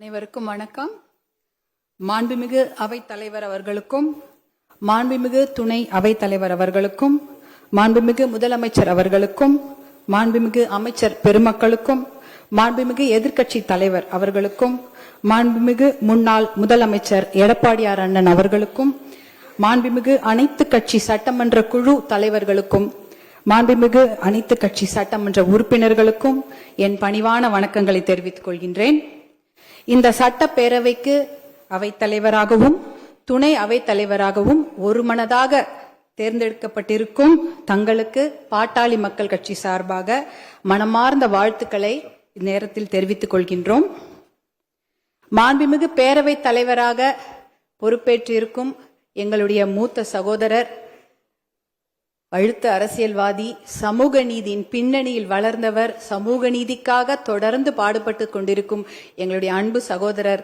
அனைவருக்கும் வணக்கம். மாண்புமிகு அவைத் தலைவர் அவர்களுக்கும், மாண்புமிகு துணை அவைத் தலைவர் அவர்களுக்கும், மாண்புமிகு முதலமைச்சர் அவர்களுக்கும், மாண்புமிகு அமைச்சர் பெருமக்களுக்கும், மாண்புமிகு எதிர்க்கட்சி தலைவர் அவர்களுக்கும், மாண்புமிகு முன்னாள் முதலமைச்சர் எடப்பாடியார் அண்ணன் அவர்களுக்கும், மாண்புமிகு அனைத்து கட்சி சட்டமன்ற குழு தலைவர்களுக்கும், மாண்புமிகு அனைத்து கட்சி சட்டமன்ற உறுப்பினர்களுக்கும் என் பணிவான வணக்கங்களை தெரிவித்துக் கொள்கின்றேன். இந்த சட்டப்பேரவைக்கு அவைத்தலைவராகவும் துணை அவைத்தலைவராகவும் ஒருமனதாக தேர்ந்தெடுக்கப்பட்டிருக்கும் தங்களுக்கு பாட்டாளி மக்கள் கட்சி சார்பாக மனமார்ந்த வாழ்த்துக்களை இந்நேரத்தில் தெரிவித்துக் கொள்கின்றோம். மாண்புமிகு பேரவைத் தலைவராக பொறுப்பேற்றிருக்கும் எங்களுடைய மூத்த சகோதரர், அழுத்த அரசியல்வாதி, சமூக நீதியின் பின்னணியில் வளர்ந்தவர், சமூக நீதிக்காக தொடர்ந்து பாடுபட்டு கொண்டிருக்கும் எங்களுடைய அன்பு சகோதரர்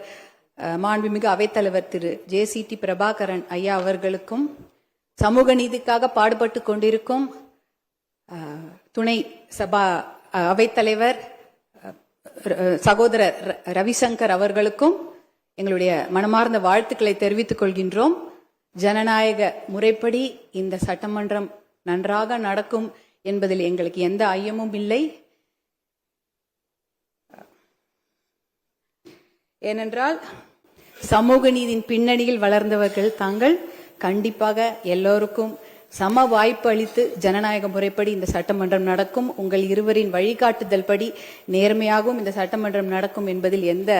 மாண்புமிகு அவைத்தலைவர் திரு JCT பிரபாகரன் ஐயா அவர்களுக்கும், சமூக நீதிக்காக பாடுபட்டு கொண்டிருக்கும் துணை சபா அவைத்தலைவர் சகோதரர் ரவிசங்கர் அவர்களுக்கும் எங்களுடைய மனமார்ந்த வாழ்த்துக்களை தெரிவித்துக் கொள்கின்றோம். ஜனநாயக முறைப்படி இந்த சட்டமன்றம் நன்றாக நடக்கும் என்பதில் எங்களுக்கு எந்த ஐயமும் இல்லை. ஏனென்றால் சமூக நீதியின் பின்னணியில் வளர்ந்தவர்கள் தாங்கள் கண்டிப்பாக எல்லோருக்கும் சம வாய்ப்பு அளித்து ஜனநாயக முறைப்படி இந்த சட்டமன்றம் நடக்கும், உங்கள் இருவரின் வழிகாட்டுதல் படி நேர்மையாகவும் இந்த சட்டமன்றம் நடக்கும் என்பதில் எந்த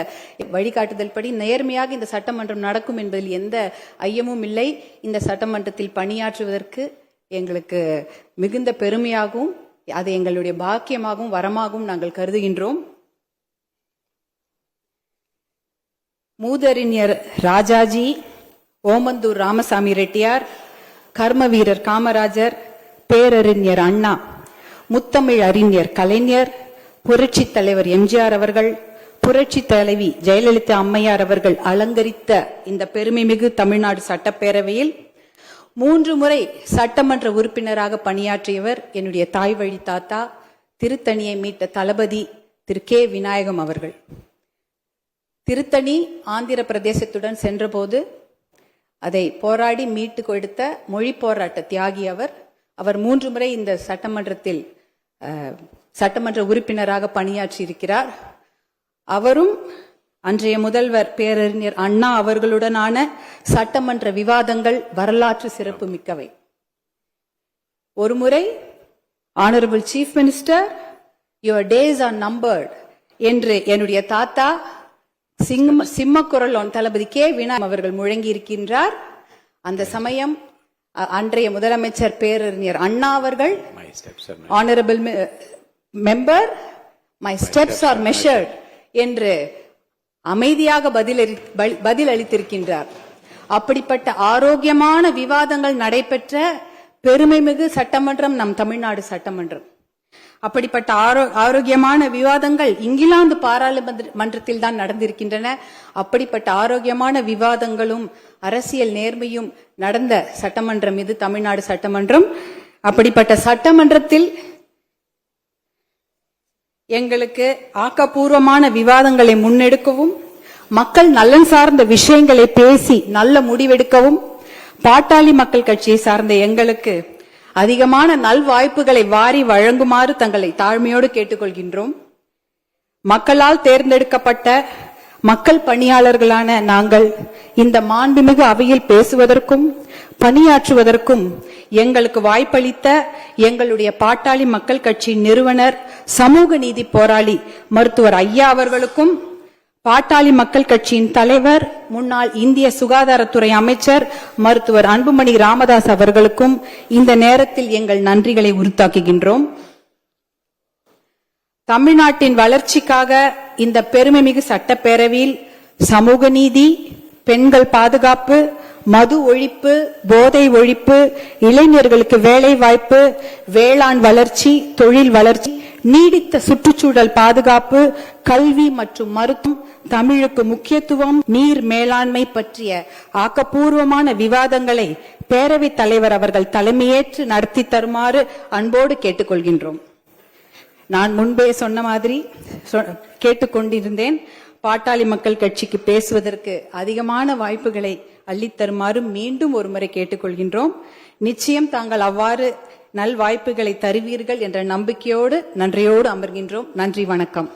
வழிகாட்டுதல் படி நேர்மையாக இந்த சட்டமன்றம் நடக்கும் என்பதில் எந்த ஐயமும் இல்லை. இந்த சட்டமன்றத்தில் பணியாற்றுவதற்கு எங்களுக்கு மிகுந்த பெருமையாகவும் அது எங்களுடைய பாக்கியமாகவும் வரமாகவும் நாங்கள் கருதுகின்றோம். மூதறிஞர் ராஜாஜி, ஓமந்தூர் ராமசாமி ரெட்டியார், கர்ம வீரர் காமராஜர், பேரறிஞர் அண்ணா, முத்தமிழ் அறிஞர் கலைஞர், புரட்சி தலைவர் MGR அவர்கள், புரட்சி தலைவி ஜெயலலிதா அம்மையார் அவர்கள் அலங்கரித்த இந்த பெருமைமிகு தமிழ்நாடு சட்டப்பேரவையில் 3 முறை சட்டமன்ற உறுப்பினராக பணியாற்றியவர் என்னுடைய தாய் வழி தாத்தா, திருத்தணியை மீட்ட தளபதி திரு K விநாயகம் அவர்கள். திருத்தணி ஆந்திர பிரதேசத்துடன் சென்றபோது அதை போராடி மீட்டு கொடுத்த மொழி போராட்ட தியாகி அவர். அவர் 3 முறை இந்த சட்டமன்றத்தில் சட்டமன்ற உறுப்பினராக பணியாற்றி இருக்கிறார். அவரும் அன்றைய முதல்வர் பேரறிஞர் அண்ணா அவர்களுடனான சட்டமன்ற விவாதங்கள் வரலாற்று சிறப்பு மிக்கவை. ஒருமுறை honourable chief minister, your days or numbered என்று என்னுடைய தாத்தா சிம்மக்குரல் தளபதி K விநாயகம் அவர்கள் முழங்கி இருக்கின்றார். அந்த சமயம் அன்றைய முதலமைச்சர் பேரறிஞர் அண்ணா அவர்கள், honourable member, my steps R measured என்று அமைதியாக பதில் அளித்திருக்கின்றார். அப்படிப்பட்ட ஆரோக்கியமான விவாதங்கள் நடைபெற்ற பெருமைமிகு சட்டமன்றம் நம் தமிழ்நாடு சட்டமன்றம். அப்படிப்பட்ட ஆரோக்கியமான விவாதங்கள் இங்கிலாந்து பாராளுமன்றத்தில் தான் நடந்திருக்கின்றன. அப்படிப்பட்ட ஆரோக்கியமான விவாதங்களும் அரசியல் நேர்மையும் நடந்த சட்டமன்றம் இது தமிழ்நாடு சட்டமன்றம். அப்படிப்பட்ட சட்டமன்றத்தில் எங்களுக்கு ஆக்கப்பூர்வமான விவாதங்களை முன்னெடுக்கவும், மக்கள் நலன் சார்ந்த விஷயங்களை பேசி நல்ல முடிவெடுக்கவும், பாட்டாளி மக்கள் கட்சியை சார்ந்த எங்களுக்கு அதிகமான நல்வாய்ப்புகளை வாரி வழங்குமாறு தங்களை தாழ்மையோடு கேட்டுக்கொள்கின்றோம். மக்களால் தேர்ந்தெடுக்கப்பட்ட மக்கள் பணியாளர்களான நாங்கள் இந்த மாண்புமிகு அவையில் பேசுவதற்கும் பணியாற்றுவதற்கும் எங்களுக்கு வாய்ப்பளித்த எங்களுடைய பாட்டாளி மக்கள் கட்சி நிறுவனர், சமூக நீதி போராளி மருத்துவர் ஐயா அவர்களுக்கும், பாட்டாளி மக்கள் கட்சியின் தலைவர், முன்னாள் இந்திய சுகாதாரத்துறை அமைச்சர் மருத்துவர் அன்புமணி ராமதாஸ் அவர்களுக்கும் இந்த நேரத்தில் எங்கள் நன்றிகளை உரித்தாக்குகின்றோம். தமிழ்நாட்டின் வளர்ச்சிக்காக இந்த பெருமைமிகு சட்டப்பேரவையில் சமூக நீதி, பெண்கள் பாதுகாப்பு, மது ஒழிப்பு, போதை ஒழிப்பு, இளைஞர்களுக்கு வேலை வாய்ப்பு, வேளாண் வளர்ச்சி, தொழில் வளர்ச்சி, நீடித்த சுற்றுச்சூழல் பாதுகாப்பு, கல்வி மற்றும் மருத்துவம், தமிழுக்கு முக்கியத்துவம், நீர் மேலாண்மை பற்றிய ஆக்கப்பூர்வமான விவாதங்களை பேரவைத் தலைவர் அவர்கள் தலைமையேற்று நடத்தி தருமாறு அன்போடு கேட்டுக்கொள்கின்றோம். நான் முன்பே சொன்ன மாதிரி கேட்டுக்கொண்டிருந்தேன். பாட்டாளி மக்கள் கட்சிக்கு பேசுவதற்கு அதிகமான வாய்ப்புகளை அள்ளித்தருமாறு மீண்டும் ஒருமுறை கேட்டுக்கொள்கின்றோம். நிச்சயம் தாங்கள் அவ்வாறு நல் வாய்ப்புகளை தருவீர்கள் என்ற நம்பிக்கையோடு நன்றியோடு அமர்கின்றோம். நன்றி, வணக்கம்.